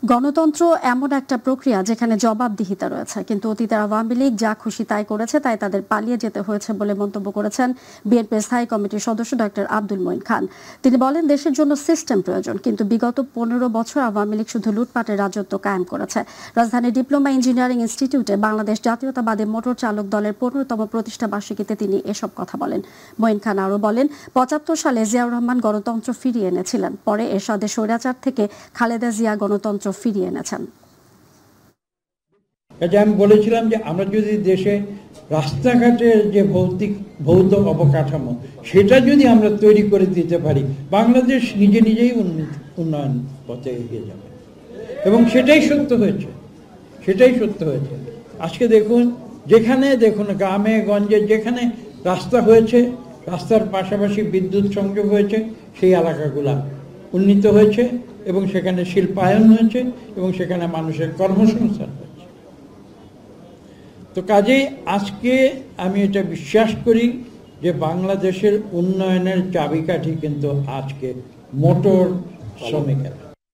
গণতন্ত্র এমন একটা প্রক্রিয়া যেখানে জবাবদিহিতা রয়েছে, কিন্তু অতীতের আওয়ামী লীগ যা খুশি তাই করেছে, তাই তাদের পালিয়ে যেতে হয়েছে বলে মন্তব্য করেছেন বিএনপির স্থায়ী কমিটির সদস্য ডক্টর আব্দুল মঈন খান। তিনি বলেন, দেশের জন্য সিস্টেম প্রয়োজন, কিন্তু বিগত 15 বছর আওয়ামী লীগ শুধু লুটপাটের রাজত্ব কায়েম করেছে। রাজধানীর ডিপ্লোমা ইঞ্জিনিয়ারিং ইনস্টিটিউটে বাংলাদেশ জাতীয়তাবাদী মোটর চালক দলের 15তম প্রতিষ্ঠা বার্ষিকীতে তিনি এসব কথা বলেন। মঈন খান আরও বলেন, 75 সালে জিয়াউর রহমান গণতন্ত্র ফিরিয়ে এনেছিলেন, পরে এরশাদের স্বৈরাচার থেকে খালেদা জিয়া গণতন্ত্র ফিরিয়ে এনেছেন। আমি বলেছিলাম যে আমরা যদি দেশে রাস্তাঘাটের যে ভৌত অবকাঠামো সেটা যদি আমরা তৈরি করে দিতে পারি, বাংলাদেশ নিজে নিজেই উন্নয়ন পথে এগিয়ে যাবে, এবং সেটাই সত্য হয়েছে। আজকে দেখুন, দেখুন গ্রামে গঞ্জে যেখানে রাস্তা হয়েছে, রাস্তার পাশাপাশি বিদ্যুৎ সংযোগ হয়েছে, সেই এলাকাগুলা উন্নীত হয়েছে এবং সেখানে শিল্পায়ন হয়েছে এবং সেখানে মানুষের কর্মসংস্থান হয়েছে। তো কাজেই আজকে আমি এটা বিশ্বাস করি যে বাংলাদেশের উন্নয়নের চাবিকাঠি কিন্তু আজকে মোটর শ্রমিকেরা।